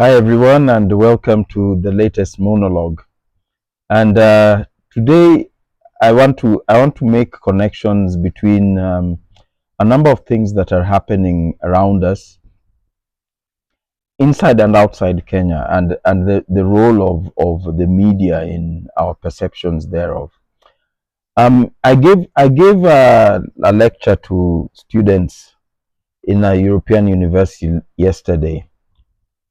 Hi everyone, and welcome to the latest monologue. And today, I want to make connections between a number of things that are happening around us, inside and outside Kenya, and the role of the media in our perceptions thereof. I gave a lecture to students in a European university yesterday,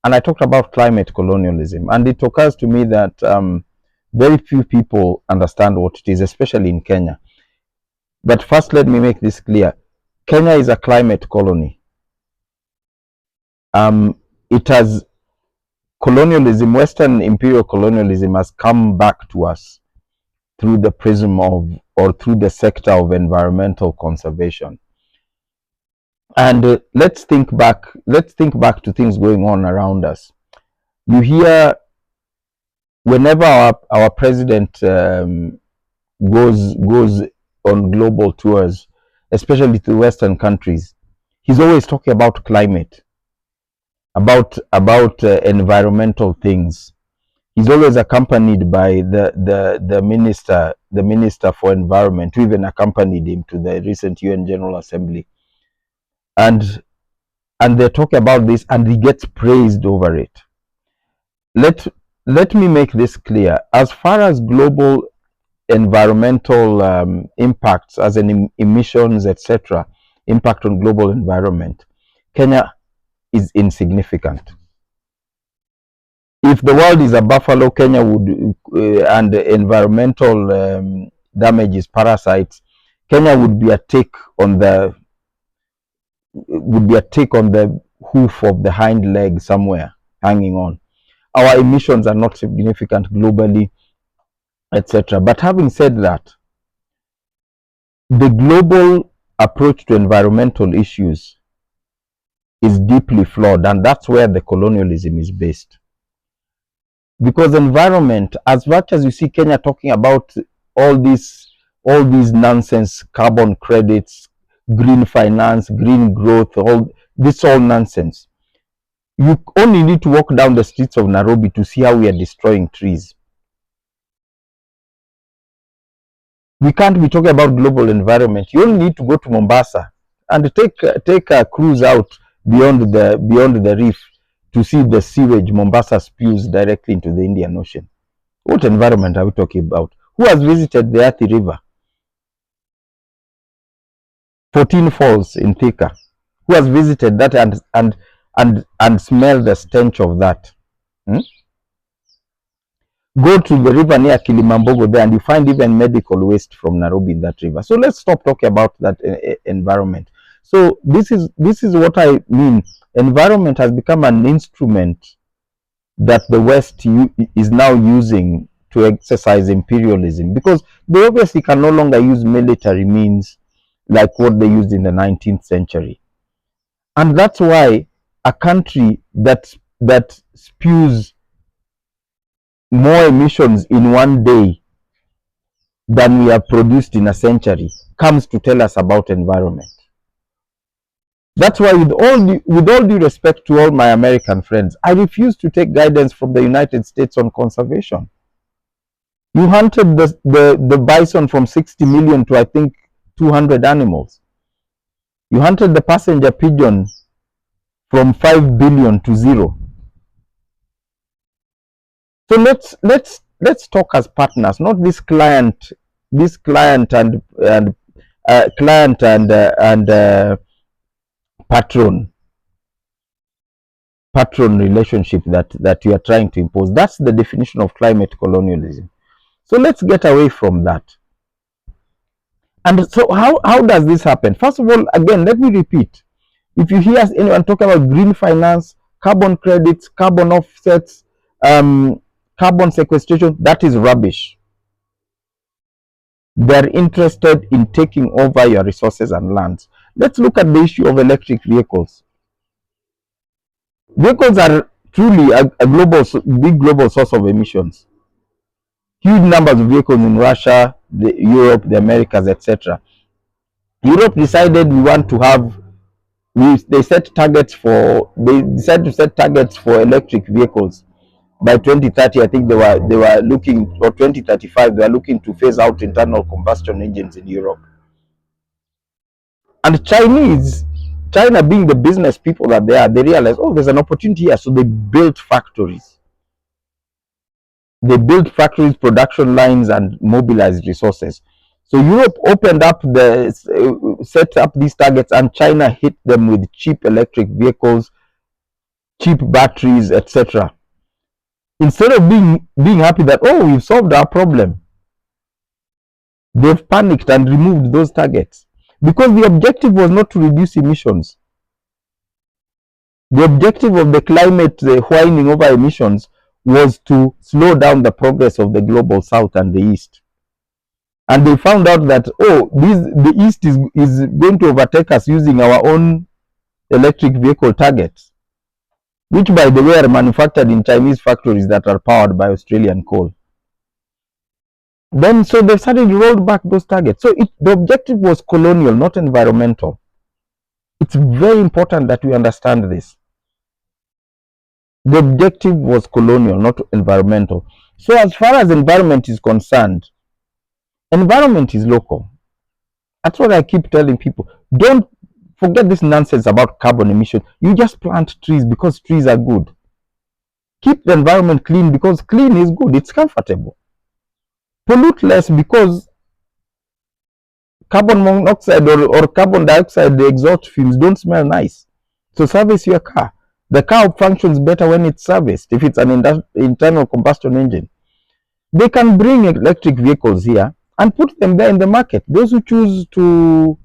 and I talked about climate colonialism. And it occurs to me that very few people understand what it is, especially in Kenya. But first, let me make this clear: Kenya is a climate colony. It has colonialism, Western imperial colonialism, has come back to us through the prism of, or through the sector of, environmental conservation. And let's think back. Let's think back to things going on around us. You hear whenever our president goes on global tours, especially to Western countries, he's always talking about climate, about environmental things. He's always accompanied by the minister for environment, who even accompanied him to the recent UN General Assembly, and they're talking about this, and he gets praised over it. Let me make this clear: as far as global environmental impacts, as in emissions, etc., impact on global environment, Kenya is insignificant. If the world is a buffalo, Kenya would, and environmental damages, parasites, Kenya would be a tick on the hoof of the hind leg somewhere, hanging on. Our emissions are not significant globally, etc. But having said that, the global approach to environmental issues is deeply flawed, and that's where the colonialism is based. Because environment, as much as you see Kenya talking about all these nonsense, carbon credits, green finance, green growth, all nonsense. You only need to walk down the streets of Nairobi to see how we are destroying trees. We can't be talking about global environment. You only need to go to Mombasa and take a cruise out beyond the reef to see the sewage Mombasa spews directly into the Indian Ocean. What environment are we talking about? Who has visited the Athi River? 14 Falls in Thika. Who has visited that and smelled the stench of that? Go to the river near Kilimambogo there, and you find even medical waste from Nairobi in that river. So let's stop talking about that environment. So this is what I mean. Environment has become an instrument that the West is now using to exercise imperialism, because they obviously can no longer use military means like what they used in the 19th century. And that's why a country that spews more emissions in one day than we have produced in a century comes to tell us about environment. That's why, with all due respect to all my American friends, I refuse to take guidance from the United States on conservation. You hunted the bison from 60 million to, I think, 200 animals. You hunted the passenger pigeon from 5 billion to 0. So let's talk as partners, not this client and patron relationship that you are trying to impose. That's the definition of climate colonialism. So let's get away from that. And so how does this happen? First of all, again, let me repeat. If you hear anyone talk about green finance, carbon credits, carbon offsets, carbon sequestration, that is rubbish. They're interested in taking over your resources and lands. Let's look at the issue of electric vehicles. Vehicles are truly a big global source of emissions. Huge numbers of vehicles in Russia, Europe, the Americas, etc. Europe decided we want they set targets for, they decided to set targets for electric vehicles by 2030. I think they were looking, or 2035 they were looking to phase out internal combustion engines in Europe. And China being the business people that they are, they realized, oh, there's an opportunity here, so they built factories. They built factories, production lines, and mobilized resources. So Europe opened up set up these targets, and China hit them with cheap electric vehicles, cheap batteries, etc. Instead of being happy that, oh, we've solved our problem, they've panicked and removed those targets, because the objective was not to reduce emissions. The objective of the climate whining over emissions was to slow down the progress of the global south and the east. And they found out that, oh, the east is going to overtake us using our own electric vehicle targets, which, by the way, are manufactured in Chinese factories that are powered by Australian coal. Then, so they suddenly rolled back those targets. So the objective was colonial, not environmental. It's very important that we understand this. The objective was colonial, not environmental. So as far as environment is concerned, environment is local. That's what I keep telling people. Don't forget this nonsense about carbon emission. You just plant trees because trees are good. Keep the environment clean because clean is good. It's comfortable. Pollute less because carbon monoxide or carbon dioxide, the exhaust fumes don't smell nice. So service your car. The car functions better when it's serviced, if it's an internal combustion engine. They can bring electric vehicles here and put them there in the market. Those who choose to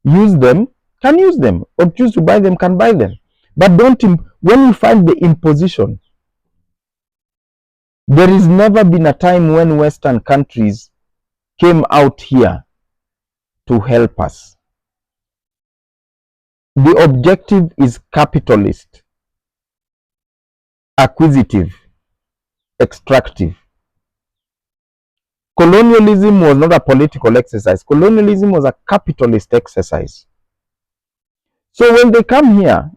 use them can use them, or choose to buy them can buy them. But don't, when you find the imposition, there has never been a time when Western countries came out here to help us. The objective is capitalist, acquisitive, extractive. Colonialism was not a political exercise. Colonialism was a capitalist exercise. So when they come here,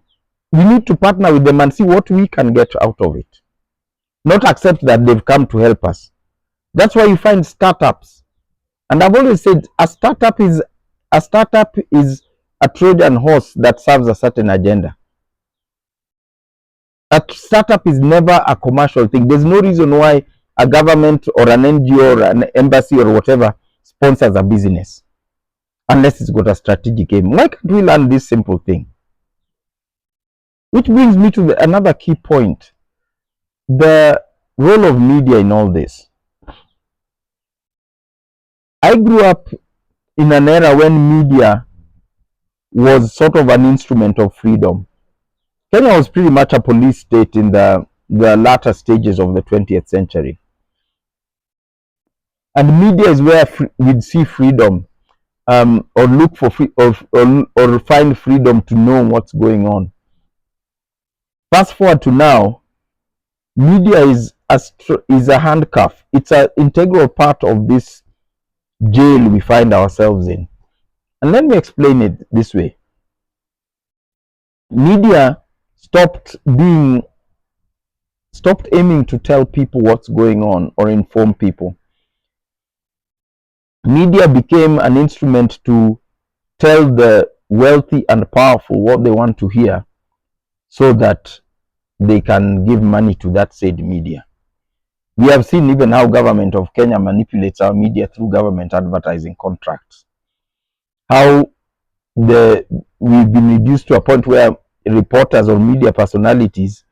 we need to partner with them and see what we can get out of it. Not accept that they've come to help us. That's why you find startups. And I've always said a startup is a Trojan horse that serves a certain agenda. A startup is never a commercial thing. There's no reason why a government or an NGO or an embassy or whatever sponsors a business unless it's got a strategic aim. Why can't we learn this simple thing? Which brings me to another key point, the role of media in all this. I grew up in an era when media was sort of an instrument of freedom. Kenya was pretty much a police state in the latter stages of the 20th century. And media is where we'd see freedom, or look for or find freedom to know what's going on. Fast forward to now, media is a handcuff. It's an integral part of this jail we find ourselves in. And let me explain it this way. Media stopped aiming to tell people what's going on or inform people. Media became an instrument to tell the wealthy and powerful what they want to hear so that they can give money to that said media. We have seen even how government of Kenya manipulates our media through government advertising contracts. How we've been reduced to a point where reporters or media personalities,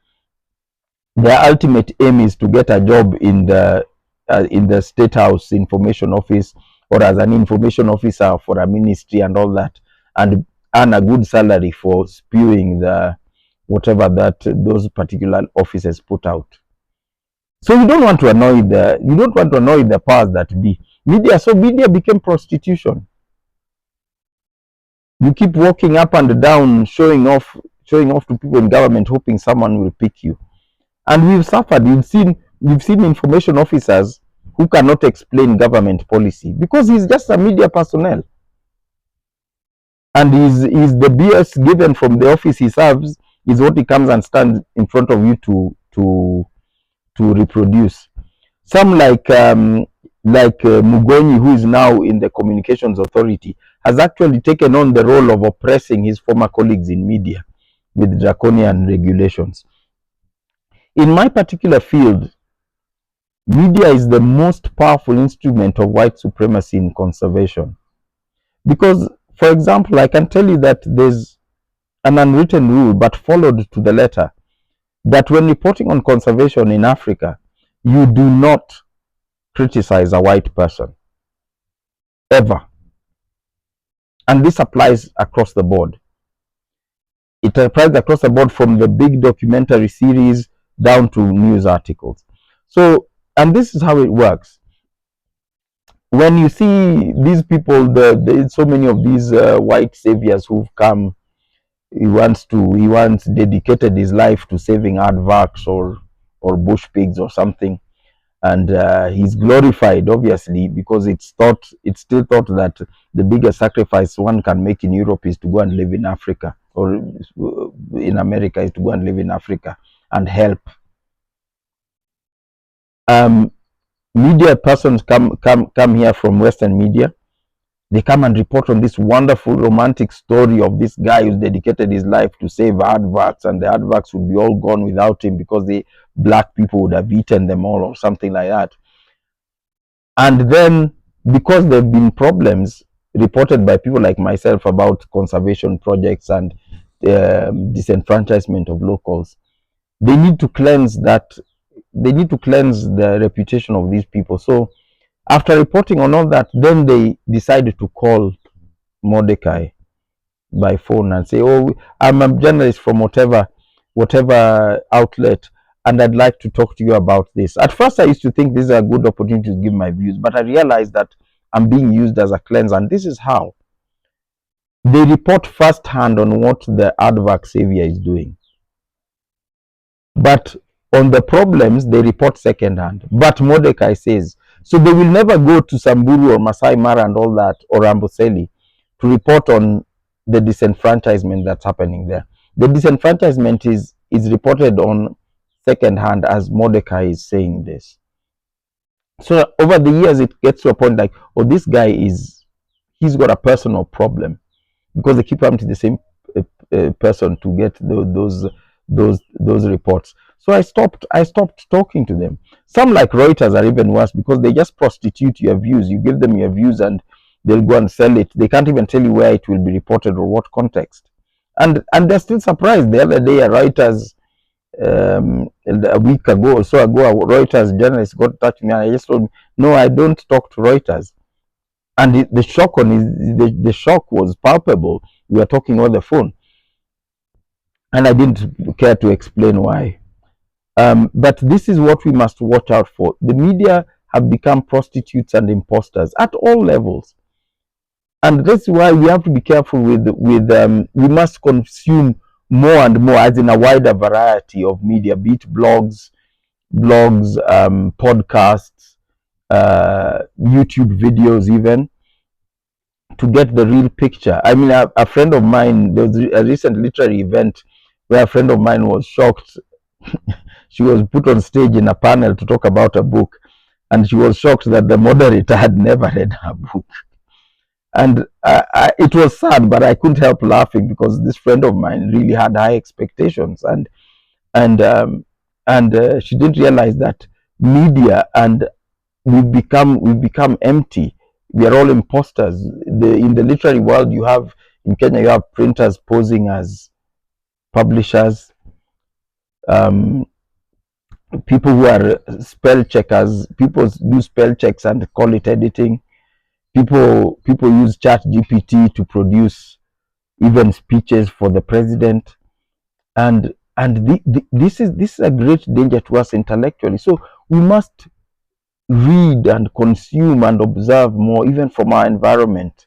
their ultimate aim is to get a job in the State House Information Office or as an information officer for a ministry and all that, and earn a good salary for spewing whatever that those particular offices put out. So you don't want to annoy the powers that be. Media became prostitution. You keep walking up and down, showing off to people in government, hoping someone will pick you. And we've suffered. We've seen information officers who cannot explain government policy because he's just a media personnel. and is the BS given from the office he serves is what he comes and stands in front of you to reproduce. Some like Mugonyi, who is now in the Communications Authority, has actually taken on the role of oppressing his former colleagues in media with draconian regulations. In my particular field, media is the most powerful instrument of white supremacy in conservation. Because, for example, I can tell you that there's an unwritten rule, but followed to the letter, that when reporting on conservation in Africa, you do not criticize a white person, ever. And this applies across the board. It applies across the board, from the big documentary series down to news articles. So, and this is how it works. When you see these people, so many of these white saviors who've come, he once dedicated his life to saving aardvarks or bush pigs or something, and he's glorified, obviously, because it's still thought that the biggest sacrifice one can make in Europe is to go and live in Africa, or in America is to go and live in Africa and help. Media persons come here from Western media. They come and report on this wonderful romantic story of this guy who's dedicated his life to save aardvarks, and the aardvarks would be all gone without him because the black people would have eaten them all or something like that. And then, because there have been problems reported by people like myself about conservation projects and disenfranchisement of locals, they need to cleanse that. They need to cleanse the reputation of these people. So after reporting on all that, then they decided to call Mordecai by phone and say, "Oh, I'm a journalist from whatever outlet, and I'd like to talk to you about this." At first, I used to think this is a good opportunity to give my views, but I realized that I'm being used as a cleanse, and this is how they report firsthand on what the aardvark savior is doing. But on the problems, they report secondhand. But Mordecai says, so they will never go to Samburu or Masai Mara and all that, or Amboseli, to report on the disenfranchisement that's happening there. The disenfranchisement is reported on secondhand, as Mordecai is saying this. So over the years, it gets to a point like, oh, this guy he's got a personal problem, because they keep coming to the same person to get those reports. So I stopped talking to them. Some, like Reuters, are even worse, because they just prostitute your views. You give them your views and they'll go and sell it. They can't even tell you where it will be reported or what context. And they're still surprised. The other day, a Reuters, a week ago or so ago, a Reuters journalist got in touch with me, and I just told him, no, I don't talk to Reuters. And the shock was palpable. We were talking on the phone, and I didn't care to explain why. But this is what we must watch out for. The media have become prostitutes and imposters at all levels, and that's why we have to be careful with we must consume more and more, as in a wider variety of media, be it blogs, podcasts, YouTube videos, even, to get the real picture. I mean, a friend of mine, there was a recent literary event where a friend of mine was shocked. She was put on stage in a panel to talk about a book, and she was shocked that the moderator had never read her book. And it was sad, but I couldn't help laughing, because this friend of mine really had high expectations, and she didn't realize that media, and we've become empty. We are all imposters. In the literary world, in Kenya, you have printers posing as publishers, people who are spell checkers. People do spell checks and call it editing. People use Chat GPT to produce even speeches for the president, and this is a great danger to us intellectually. So we must read and consume and observe more, even from our environment.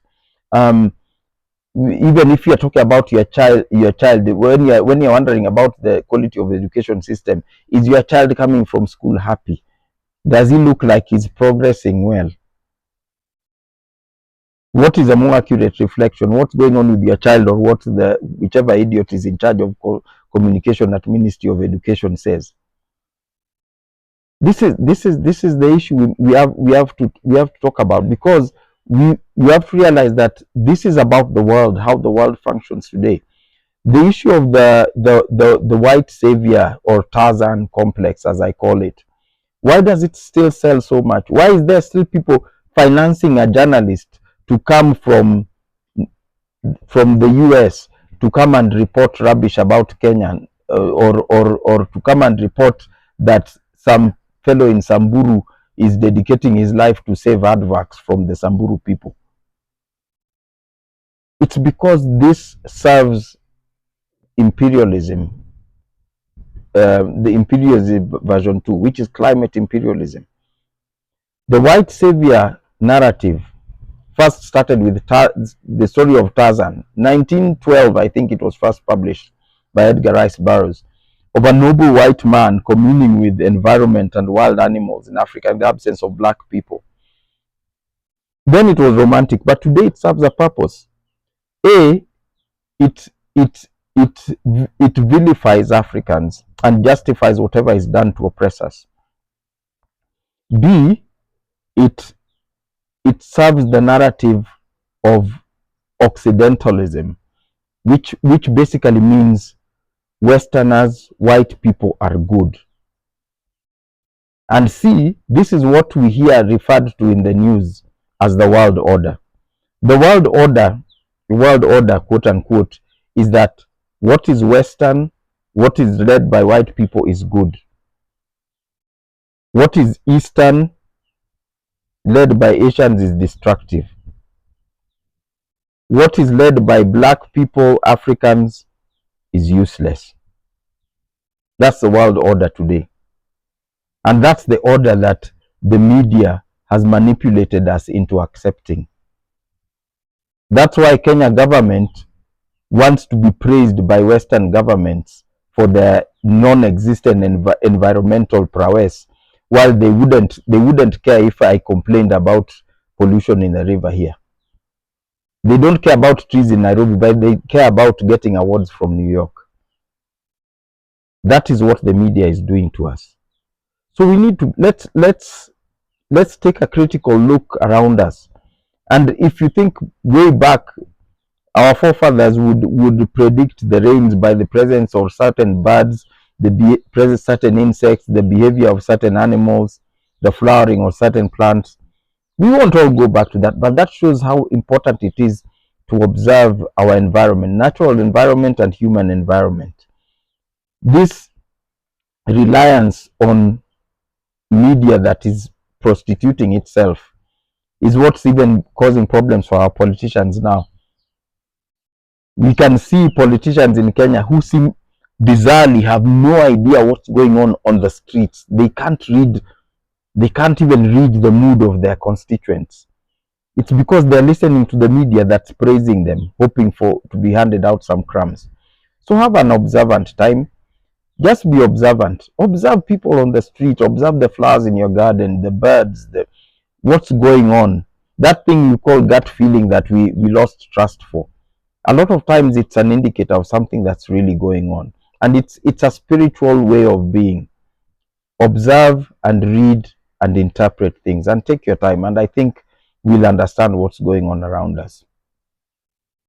Even if you're talking about your child, when you're wondering about the quality of the education system, is your child coming from school happy? Does he look like he's progressing well? What is a more accurate reflection? What's going on with your child, or what the whichever idiot is in charge of communication at Ministry of Education says? This is the issue we have to talk about, because you have to realize that this is about the world, how the world functions today. The issue of the white savior or Tarzan complex, as I call it, why does it still sell so much? Why is there still people financing a journalist to come from the US to come and report rubbish about Kenya, or to come and report that some fellow in Samburu is dedicating his life to save advox from the Samburu people? It's because this serves imperialism, the imperialism version 2, which is climate imperialism. The white savior narrative first started with the story of Tarzan. 1912, I think it was first published by Edgar Rice Burroughs, of a noble white man communing with the environment and wild animals in Africa in the absence of black people. Then it was romantic, but today it serves a purpose. A, it it it vilifies Africans and justifies whatever is done to oppress us. B, it serves the narrative of Occidentalism, which basically means Westerners, white people are good. And C, this is what we hear referred to in the news as the world order. The world order, quote unquote, is that what is Western, what is led by white people is good. What is Eastern, led by Asians, is destructive. What is led by black people, Africans, is useless. That's the world order today. And that's the order that the media has manipulated us into accepting. That's why Kenya government wants to be praised by Western governments for their non-existent environmental prowess, while they wouldn't care if I complained about pollution in the river here. They don't care about trees in Nairobi, but they care about getting awards from New York. That is what the media is doing to us. So we need to let's take a critical look around us. And if you think way back, our forefathers would predict the rains by the presence of certain birds, the presence of certain insects, the behavior of certain animals, the flowering of certain plants. We won't all go back to that, but that shows how important it is to observe our environment, natural environment and human environment. This reliance on media that is prostituting itself is what's even causing problems for our politicians now. We can see politicians in Kenya who seem bizarrely have no idea what's going on the streets. They can't even read the mood of their constituents. It's because they're listening to the media that's praising them, hoping to be handed out some crumbs. So have an observant time. Just be observant. Observe people on the street. Observe the flowers in your garden, the birds, what's going on. That thing you call gut feeling that we lost trust for. A lot of times it's an indicator of something that's really going on. And it's a spiritual way of being. Observe and read and interpret things and take your time. And I think we'll understand what's going on around us.